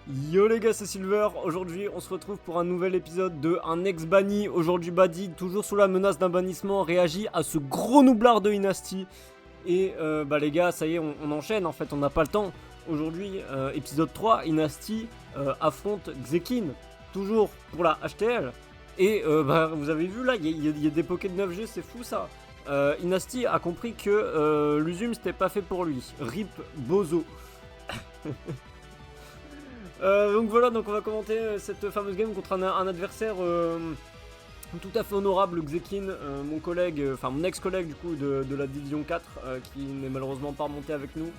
Yo les gars, c'est Silver. Aujourd'hui, on se retrouve pour un nouvel épisode de Un ex-banni. Aujourd'hui, Badi, toujours sous la menace d'un bannissement, réagit à ce gros noublard de Inasti. Et bah les gars, ça y est, on enchaîne en fait, on n'a pas le temps. Aujourd'hui, épisode 3, Inasti affronte Xekin, toujours pour la HTL. Et bah vous avez vu là, il y a des pokés de 9G, c'est fou ça. Inasti a compris que l'Uzum c'était pas fait pour lui. RIP Bozo. Donc voilà, donc on va commenter cette fameuse game contre un adversaire tout à fait honorable, Xekin, mon collègue, enfin mon ex-collègue du coup de la division 4, qui n'est malheureusement pas remonté avec nous.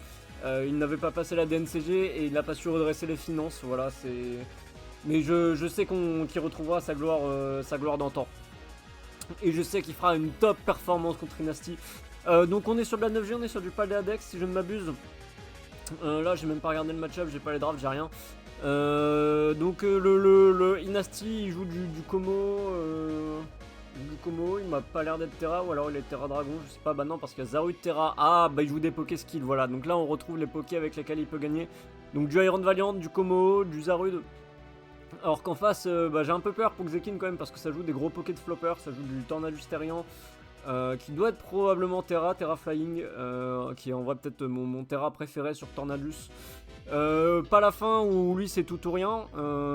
Il n'avait pas passé la DNCG et il n'a pas su redresser les finances, voilà, c'est... Mais je sais qu'il retrouvera sa gloire d'antan. Et je sais qu'il fera une top performance contre Inasti. Donc on est sur de la 9G, on est sur du Paléadex si je ne m'abuse. Là j'ai même pas regardé le match-up, j'ai pas les drafts, j'ai rien. Donc le Inasti il joue du Como. Du Como, il m'a pas l'air d'être Terra, ou alors il est Terra Dragon, je sais pas, bah non parce qu'il y a Zaru de Terra. Ah bah il joue des Poké Skills, voilà. Donc là on retrouve les Poké avec lesquels il peut gagner. Donc du Iron Valiant, du Como, du Zarud. Alors qu'en face, bah, j'ai un peu peur pour Xekin quand même parce que ça joue des gros Poké de Flopper, ça joue du Tornadus Terrien. Qui doit être probablement Terra Flying, qui est en vrai peut-être mon Terra préféré sur Tornadus. Pas la fin où lui c'est tout ou rien,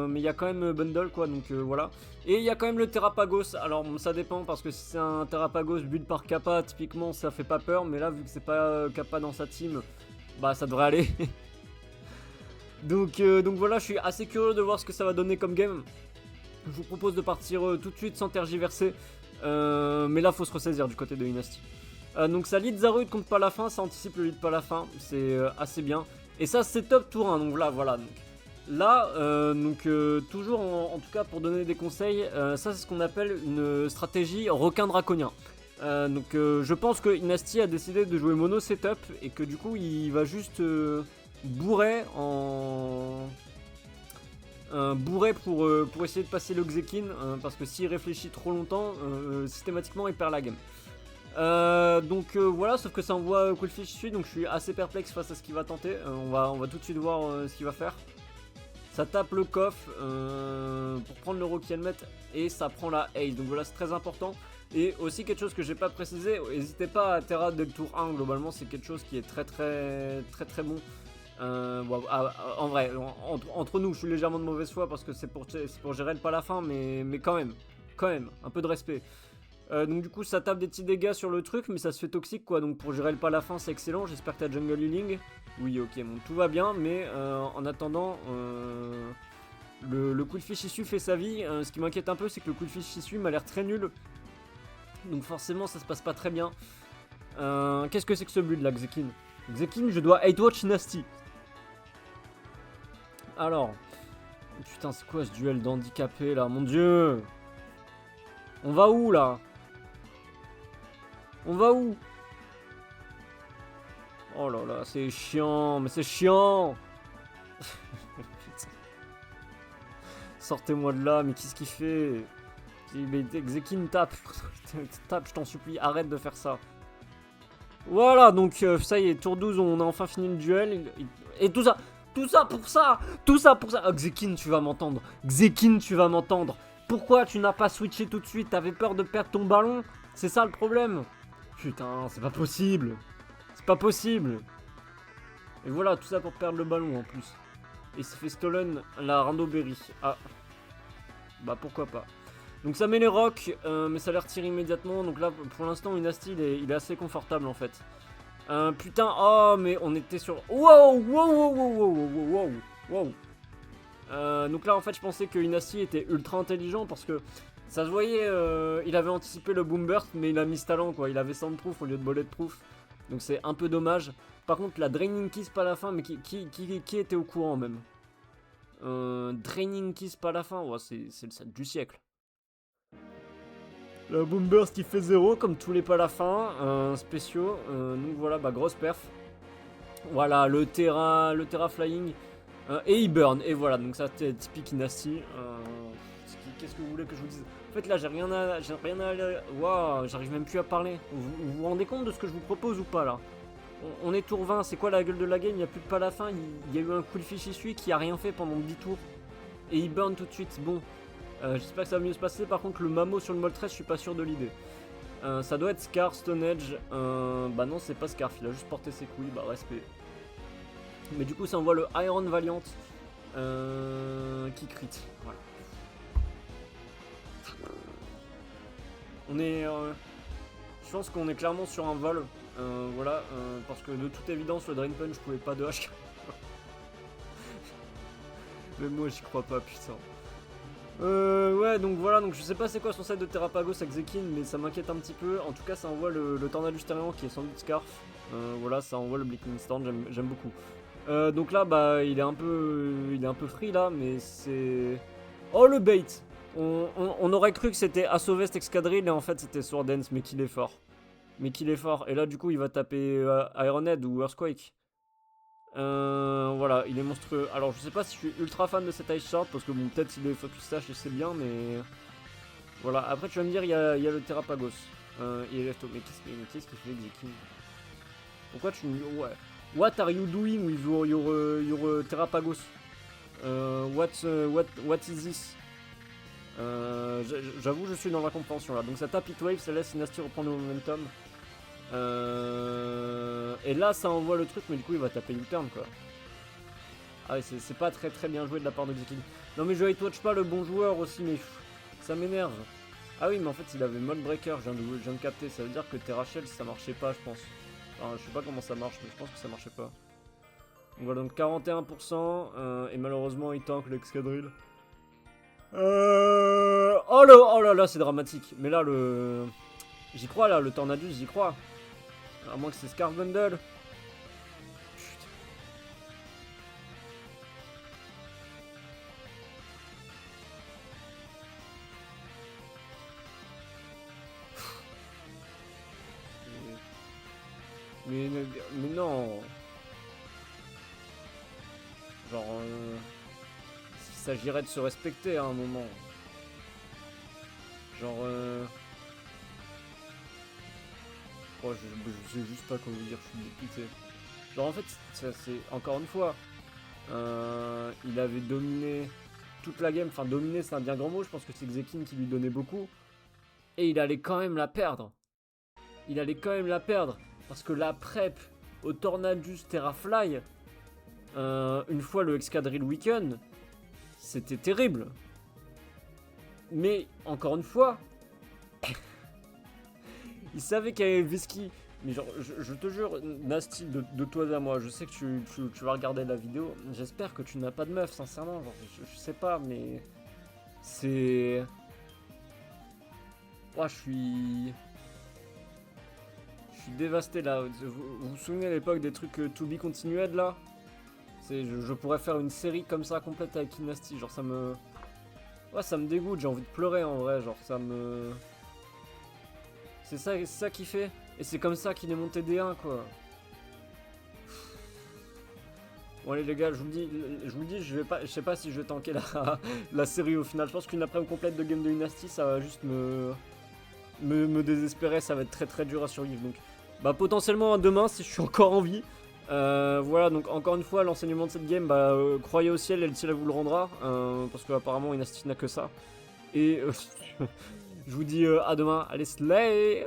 mais il y a quand même Bundle quoi, donc voilà. Et il y a quand même le Terrapagos, alors bon, ça dépend parce que si c'est un Terrapagos build par Kappa, typiquement ça fait pas peur, mais là vu que c'est pas Kappa dans sa team, bah ça devrait aller. donc voilà, je suis assez curieux de voir ce que ça va donner comme game. Je vous propose de partir tout de suite sans tergiverser. Mais là faut se ressaisir du côté de Inasti. Donc ça lead Zarud contre pas la fin, ça anticipe le lead pas la fin, c'est assez bien. Et ça c'est top tour 1, donc là voilà. Donc, là, toujours en tout cas pour donner des conseils, ça c'est ce qu'on appelle une stratégie requin draconien. Je pense que Inasti a décidé de jouer mono setup et que du coup il va juste bourrer pour essayer de passer le Xekin, parce que s'il réfléchit trop longtemps, systématiquement il perd la game. Voilà, sauf que ça envoie Coolfish suit, donc je suis assez perplexe face à ce qu'il va tenter. On va tout de suite voir ce qu'il va faire. Ça tape le coffre pour prendre le Rocky Helmet et ça prend la Ace, donc voilà c'est très important. Et aussi quelque chose que j'ai pas précisé, n'hésitez pas à Terra dès le tour 1, globalement c'est quelque chose qui est très bon. En vrai, entre nous, je suis légèrement de mauvaise foi parce que c'est pour gérer le pas la fin, mais quand même, un peu de respect. Donc du coup, ça tape des petits dégâts sur le truc, mais ça se fait toxique quoi. Donc pour gérer le pas la fin, c'est excellent. J'espère que t'as jungle healing. Oui, ok, bon, tout va bien, mais en attendant, le Coolfish issue fait sa vie. Ce qui m'inquiète un peu, c'est que le Coolfish issue m'a l'air très nul. Donc forcément, ça se passe pas très bien. Qu'est-ce que c'est que ce build là, Xekin? Xekin, je dois hate watch Nasty. Alors, putain, c'est quoi ce duel d'handicapé là? Mon dieu! On va où là? On va où? Oh là là, c'est chiant, mais c'est chiant! Sortez-moi de là, mais qu'est-ce qu'il fait? Mais Xekin tape, tape, je t'en supplie, arrête de faire ça. Voilà, donc ça y est, tour 12, on a enfin fini le duel. Et tout ça pour ça! Tout ça pour ça! Oh, Xekin, tu vas m'entendre. Xekin, tu vas m'entendre. Pourquoi tu n'as pas switché tout de suite? T'avais peur de perdre ton ballon? C'est ça le problème? Putain, c'est pas possible. C'est pas possible. Et voilà, tout ça pour perdre le ballon en plus. Et il s'est fait stolen la Randoberry. Ah. Bah pourquoi pas. Donc ça met les rocks, mais ça les retire immédiatement. Donc là, pour l'instant, Inasti, il est assez confortable en fait. Putain, oh, mais on était sur... Wow. Donc là, en fait, je pensais que Inasti était ultra intelligent parce que ça se voyait, il avait anticipé le boom burst, mais il a mis ce talent quoi. Il avait Soundproof au lieu de Bulletproof. Donc c'est un peu dommage. Par contre, la Draining Kiss pas la fin, mais qui était au courant même? Draining Kiss pas la fin, ouais, c'est le set du siècle. La Boom Burst qui fait 0 comme tous les pas la fin spéciaux. Donc voilà, bah grosse perf. Voilà, le Terra Flying. Et il burn. Et voilà, donc ça c'était typique Inasti. Qu'est-ce que vous voulez que je vous dise? En fait là j'ai rien à... Waouh, j'arrive même plus à parler. Vous vous rendez compte de ce que je vous propose ou pas là? on est tour 20, c'est quoi la gueule de la game? Il n'y a plus de pas à la fin, il y a eu un Coolfish issu qui a rien fait pendant 10 tours. Et il burn tout de suite, bon. J'espère que ça va mieux se passer, par contre le Mamo sur le Moltres, je suis pas sûr de l'idée. Ça doit être Scar, Stone Edge, bah non c'est pas Scarf, il a juste porté ses couilles, bah respect. Mais du coup ça envoie le Iron Valiant qui crit, voilà. On est... je pense qu'on est clairement sur un vol, voilà, parce que de toute évidence le Drain Punch pouvait pas de HK. Mais moi j'y crois pas, putain. Ouais, donc voilà, donc je sais pas c'est quoi son set de Terrapagos avec Zekin, mais ça m'inquiète un petit peu. En tout cas, ça envoie le Tornadus Terrien qui est sans doute Scarf. Voilà, ça envoie le Blinking Storm, j'aime beaucoup. Donc là, bah, il est un peu free là, mais c'est... Oh, le bait! On aurait cru que c'était Assauvest Excadrill et en fait c'était Sword Dance, mais qu'il est fort. Et là, du coup, il va taper Ironhead ou Earthquake. Voilà, il est monstrueux. Alors je sais pas si je suis ultra fan de cet Ice Shard parce que bon, peut-être il est focus tâche et c'est bien, mais voilà. Après tu vas me dire, il y a le Terrapagos et Lefto. Mais qu'est-ce qu'il fait Zekin? Pourquoi tu me... Ouais. What are you doing with your Terrapagos? What is this? J'avoue, je suis dans la compréhension là. Donc ça tape Heatwave, ça laisse Nasty reprendre le momentum. Et là ça envoie le truc, mais du coup il va taper U-turn quoi. Ah ouais, c'est pas très bien joué de la part de Zekin. Non mais je hitwatch pas le bon joueur aussi, mais ça m'énerve. Ah oui, mais en fait il avait Mode Breaker, je viens de capter. Ça veut dire que Terra Shell ça marchait pas, je pense. Enfin, je sais pas comment ça marche, mais je pense que ça marchait pas. Donc voilà, donc 41%, et malheureusement il tank l'excadrille. Oh là là, c'est dramatique. Mais là le... J'y crois là, le Tornadus, j'y crois. À moins que c'est Scarf Bundle. Putain. Mais non. Genre... il s'agirait de se respecter à un moment. Genre... Oh, je sais juste pas comment vous dire, je suis dépité. Genre en fait, c'est encore une fois, il avait dominé toute la game, enfin dominer c'est un bien grand mot, je pense que c'est Zekin qui lui donnait beaucoup. Et il allait quand même la perdre. Parce que la prep au Tornadus Terrafly, une fois le Excadrill Weekend, c'était terrible. Mais encore une fois, il savait qu'il y avait Visky. Mais genre, je te jure, Nasty, de toi à moi, je sais que tu vas regarder la vidéo. J'espère que tu n'as pas de meuf, sincèrement. Genre, je sais pas, mais... C'est... Oh, je suis dévasté là. Vous vous souvenez à l'époque des trucs To Be Continued là? Je pourrais faire une série comme ça complète avec Nasty. Genre, ça me... Ouais, ça me dégoûte, j'ai envie de pleurer en vrai. Genre, ça me... C'est ça qu'il fait. Et c'est comme ça qu'il est monté D1 quoi. Bon allez les gars, je vous le dis, je sais pas si je vais tanker la série au final. Je pense qu'une après-midi complète de game de Dynasty, ça va juste me désespérer, ça va être très dur à survivre. Donc bah potentiellement demain si je suis encore en vie. Voilà, donc encore une fois l'enseignement de cette game, bah croyez au ciel et le ciel vous le rendra. Parce que apparemment Dynasty n'a que ça. Et je vous dis à demain, allez slay.